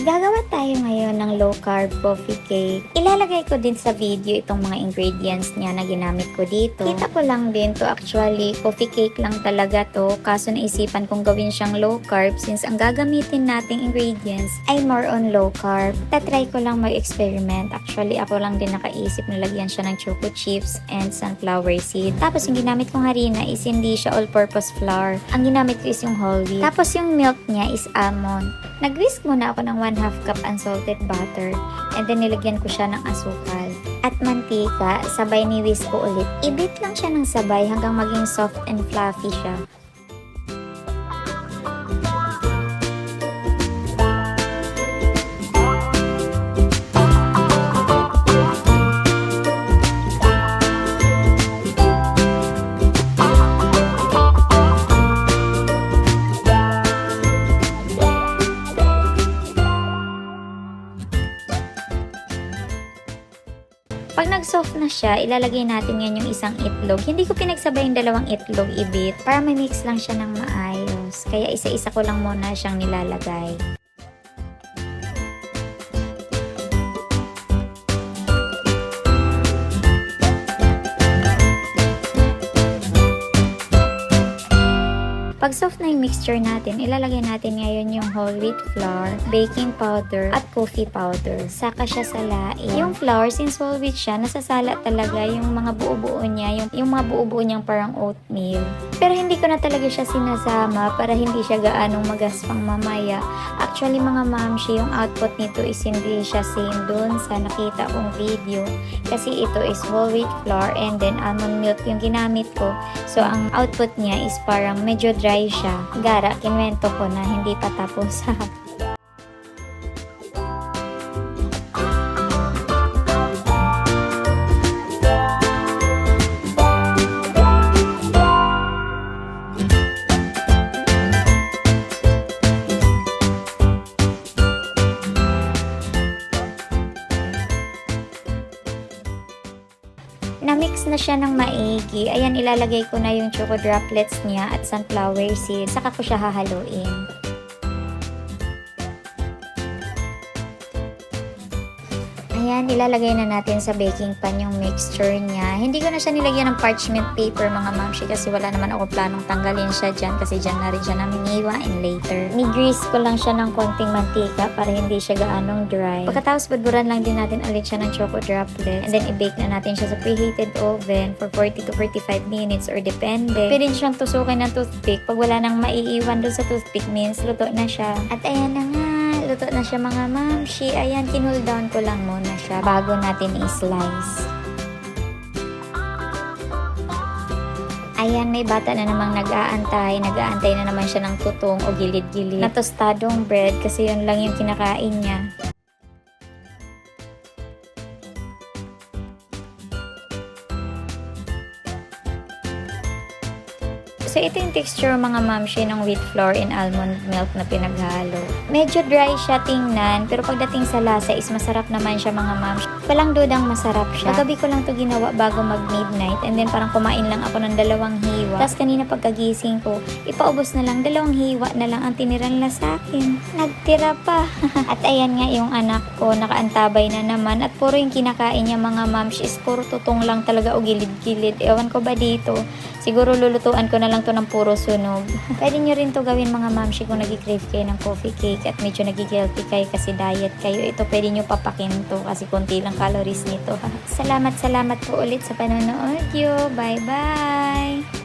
Gagawa tayo ngayon ng low carb coffee cake. Ilalagay ko din sa video itong mga ingredients niya na ginamit ko dito. Kita ko lang din to, actually coffee cake lang talaga to, kaso naisipan kong gawin siyang low carb since ang gagamitin nating ingredients ay more on low carb. Tatry ko lang mag-experiment. Actually ako lang din nakaisip na lagyan siya ng choco chips and sunflower seed. Tapos yung ginamit kong harina is hindi siya all-purpose flour. Ang ginamit ko is yung whole wheat. Tapos yung milk niya is almond. Nag-whisk muna ako ng 1/2 cup unsalted butter and then nilagyan ko siya ng asukal at mantika, sabay ni-whisk ko ulit. I-beat lang siya ng sabay hanggang maging soft and fluffy siya. Pag nag-soft na siya, ilalagay natin yan yung isang itlog. Hindi ko pinagsabay yung dalawang itlog i-beat para may mix lang siya ng maayos. Kaya isa-isa ko lang muna siyang nilalagay. Pag soft na yung mixture natin, ilalagay natin ngayon yung whole wheat flour, baking powder, at coffee powder. Saka siya salain. Yung flour, since whole wheat siya, nasasala talaga yung mga buo-buo niya, yung mga buo-buo niyang parang oatmeal. Pero hindi ko na talaga siya sinasama para hindi siya gaanong magaspang mamaya. Actually mga mamshi, yung output nito is hindi siya same dun sa nakita kong video. Kasi ito is whole wheat flour and then almond milk yung ginamit ko. So ang output niya is parang medyo dry siya. Gara, kinwento ko na hindi pa tapos. Na-mix na siya ng maigi. Ayan, ilalagay ko na yung choco droplets niya at sunflower seed. Saka ko siya hahaluin. Ayan, ilalagay na natin sa baking pan yung mixture niya. Hindi ko na siya nilagyan ng parchment paper mga mamshi kasi wala naman ako planong tanggalin siya dyan kasi dyan na rin siya namin iiwain later. Ni-grease ko lang siya ng konting mantika para hindi siya gaanong dry. Pagkatapos budburan lang din natin ulit siya ng choco droplets and then i-bake na natin siya sa preheated oven for 40 to 45 minutes or depende. Pwede siyang tusukin ng toothpick. Pag wala nang maiiwan doon sa toothpick means luto na siya. At ayan na nga. Luto na siya mga mamshi. Ayan, kinul down ko lang muna siya bago natin i-slice. Ayan, may bata na namang nag-aantay. Nag-aantay na naman siya ng tutong o gilid-gilid na tostadong bread kasi yun lang yung kinakain niya. So, ito yung texture mga mamshi ng wheat flour and almond milk na pinaghalo. Medyo dry siya tingnan, pero pagdating sa lasa is masarap naman siya mga mamshi. Walang dudang masarap siya. Kagabi ko lang to ginawa bago mag-midnight and then parang kumain lang ako ng 2 hiwa. Tapos kanina pagkagising ko, ipaubos na lang, 2 hiwa na lang ang tinira nila sa akin. Nagtira pa. At ayan nga yung anak ko, nakaantabay na naman at puro yung kinakain niya mga mamshi is puro tutong lang talaga o gilid-gilid. Ewan ko ba dito? Siguro lulutuan ko na lang to ng puro sunog. Pwede nyo rin to gawin mga mamshi kung nag-crave kayo ng coffee cake at medyo nag-guilty kayo kasi diet kayo. Ito pwede nyo papakin to kasi konti lang calories nito. Salamat po ulit sa panonood nyo. Bye bye!